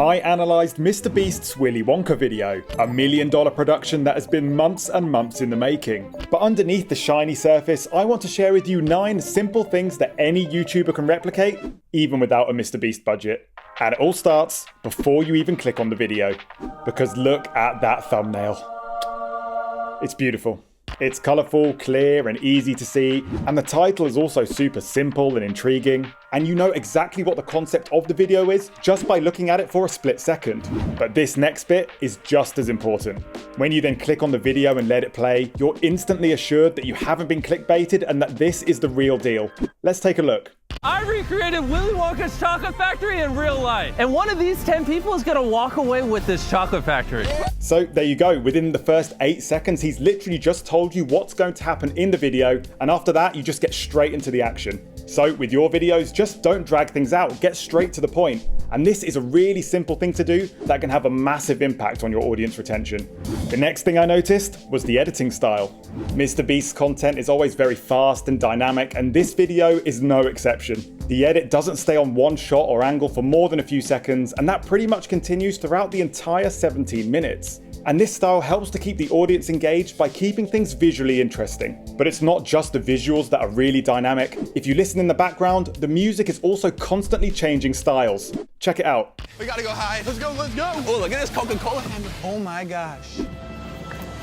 I analysed MrBeast's Willy Wonka video, a $1 million production that has been months and months in the making. But underneath the shiny surface, I want to share with you 9 simple things that any YouTuber can replicate, even without a MrBeast budget. And it all starts before you even click on the video, because look at that thumbnail. It's beautiful. It's colourful, clear and easy to see, and the title is also super simple and intriguing, and you know exactly what the concept of the video is just by looking at it for a split second. But this next bit is just as important. When you then click on the video and let it play, you're instantly assured that you haven't been clickbaited and that this is the real deal. Let's take a look. I recreated Willy Wonka's chocolate factory in real life. And one of these 10 people is gonna walk away with this chocolate factory. So there you go. Within the first 8 seconds, he's literally just told you what's going to happen in the video. And after that, you just get straight into the action. So with your videos, just don't drag things out, get straight to the point. And this is a really simple thing to do that can have a massive impact on your audience retention. The next thing I noticed was the editing style. MrBeast's content is always very fast and dynamic, and this video is no exception. The edit doesn't stay on one shot or angle for more than a few seconds, and that pretty much continues throughout the entire 17 minutes. And this style helps to keep the audience engaged by keeping things visually interesting. But it's not just the visuals that are really dynamic. If you listen in the background, the music is also constantly changing styles. Check it out. We gotta go high. Let's go, let's go. Oh, look at this Coca-Cola hammer. Oh my gosh.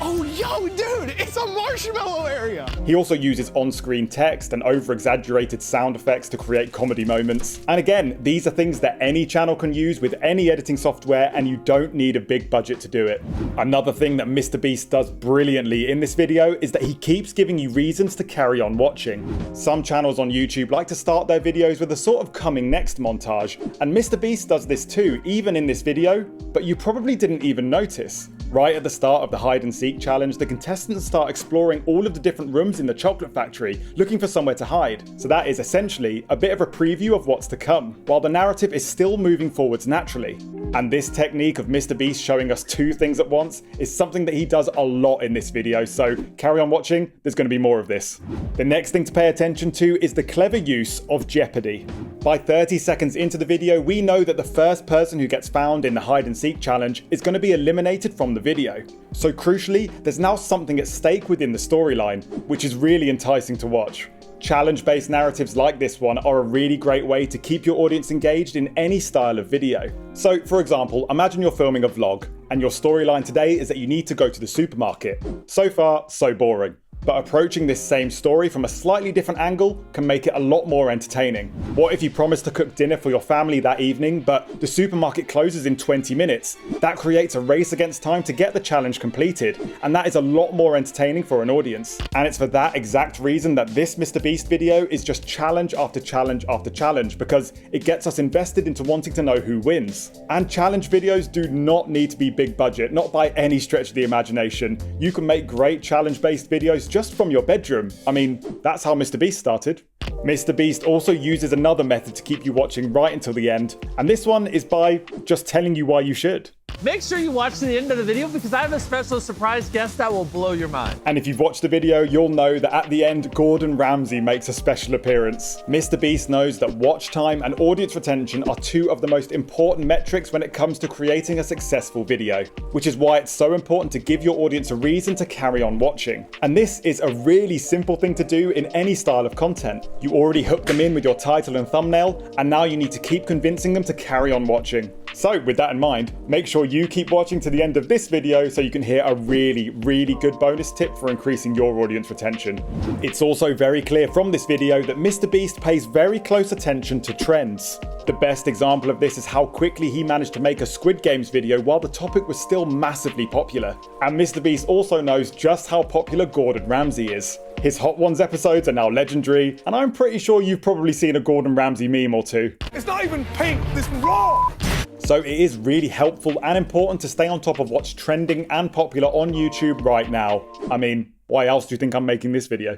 Oh, yo, dude, it's a marshmallow area. He also uses on-screen text and over-exaggerated sound effects to create comedy moments. And again, these are things that any channel can use with any editing software, and you don't need a big budget to do it. Another thing that MrBeast does brilliantly in this video is that he keeps giving you reasons to carry on watching. Some channels on YouTube like to start their videos with a sort of coming next montage, and MrBeast does this too, even in this video, but you probably didn't even notice. Right at the start of the hide and seek challenge, the contestants start exploring all of the different rooms in the chocolate factory, looking for somewhere to hide. So that is essentially a bit of a preview of what's to come, while the narrative is still moving forwards naturally. And this technique of MrBeast showing us 2 things at once is something that he does a lot in this video, so carry on watching, there's going to be more of this. The next thing to pay attention to is the clever use of Jeopardy. By 30 seconds into the video, we know that the first person who gets found in the hide and seek challenge is going to be eliminated from the video. So crucially, there's now something at stake within the storyline, which is really enticing to watch. Challenge-based narratives like this one are a really great way to keep your audience engaged in any style of video. So, for example, imagine you're filming a vlog, and your storyline today is that you need to go to the supermarket. So far, so boring. But approaching this same story from a slightly different angle can make it a lot more entertaining. What if you promise to cook dinner for your family that evening, but the supermarket closes in 20 minutes? That creates a race against time to get the challenge completed, and that is a lot more entertaining for an audience. And it's for that exact reason that this MrBeast video is just challenge after challenge after challenge, because it gets us invested into wanting to know who wins. And challenge videos do not need to be big budget, not by any stretch of the imagination. You can make great challenge-based videos just from your bedroom. I mean, that's how MrBeast started. MrBeast also uses another method to keep you watching right until the end, and this one is by just telling you why you should. Make sure you watch to the end of the video because I have a special surprise guest that will blow your mind. And if you've watched the video, you'll know that at the end, Gordon Ramsay makes a special appearance. MrBeast knows that watch time and audience retention are 2 of the most important metrics when it comes to creating a successful video, which is why it's so important to give your audience a reason to carry on watching. And this is a really simple thing to do in any style of content. You already hooked them in with your title and thumbnail, and now you need to keep convincing them to carry on watching. So with that in mind, make sure you keep watching to the end of this video so you can hear a really good bonus tip for increasing your audience retention. It's also very clear from this video that MrBeast pays very close attention to trends. The best example of this is how quickly he managed to make a Squid Games video while the topic was still massively popular. And MrBeast also knows just how popular Gordon Ramsay is. His Hot Ones episodes are now legendary, and I'm pretty sure you've probably seen a Gordon Ramsay meme or 2. It's not even pink, this raw. So it is really helpful and important to stay on top of what's trending and popular on YouTube right now. I mean, why else do you think I'm making this video?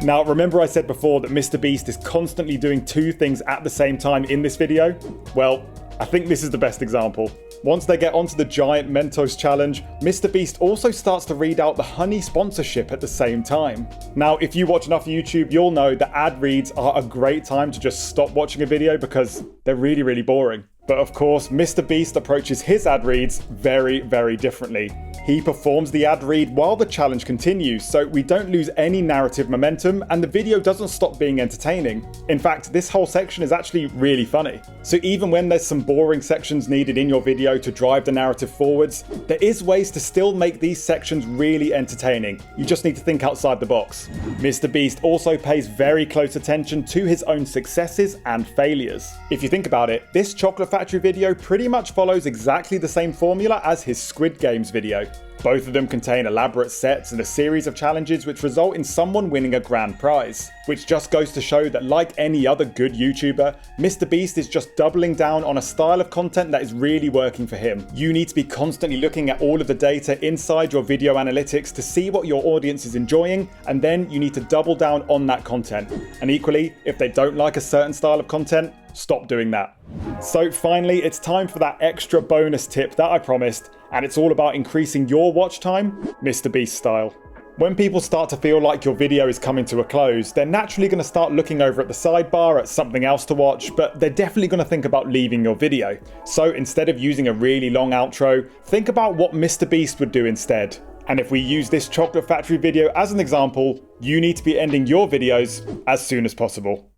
Now, remember I said before that MrBeast is constantly doing 2 things at the same time in this video? Well, I think this is the best example. Once they get onto the giant Mentos challenge, MrBeast also starts to read out the honey sponsorship at the same time. Now, if you watch enough YouTube, you'll know that ad reads are a great time to just stop watching a video because they're really boring. But of course, MrBeast approaches his ad reads very, very differently. He performs the ad read while the challenge continues, so we don't lose any narrative momentum and the video doesn't stop being entertaining. In fact, this whole section is actually really funny. So even when there's some boring sections needed in your video to drive the narrative forwards, there is ways to still make these sections really entertaining. You just need to think outside the box. MrBeast also pays very close attention to his own successes and failures. If you think about it, this Chocolate Factory video pretty much follows exactly the same formula as his Squid Games video. Both of them contain elaborate sets and a series of challenges which result in someone winning a grand prize. Which just goes to show that like any other good YouTuber, MrBeast is just doubling down on a style of content that is really working for him. You need to be constantly looking at all of the data inside your video analytics to see what your audience is enjoying, and then you need to double down on that content. And equally, if they don't like a certain style of content, stop doing that. So finally, it's time for that extra bonus tip that I promised, and it's all about increasing your watch time, MrBeast style. When people start to feel like your video is coming to a close, they're naturally going to start looking over at the sidebar at something else to watch, but they're definitely going to think about leaving your video. So instead of using a really long outro, think about what MrBeast would do instead. And if we use this Chocolate Factory video as an example, you need to be ending your videos as soon as possible.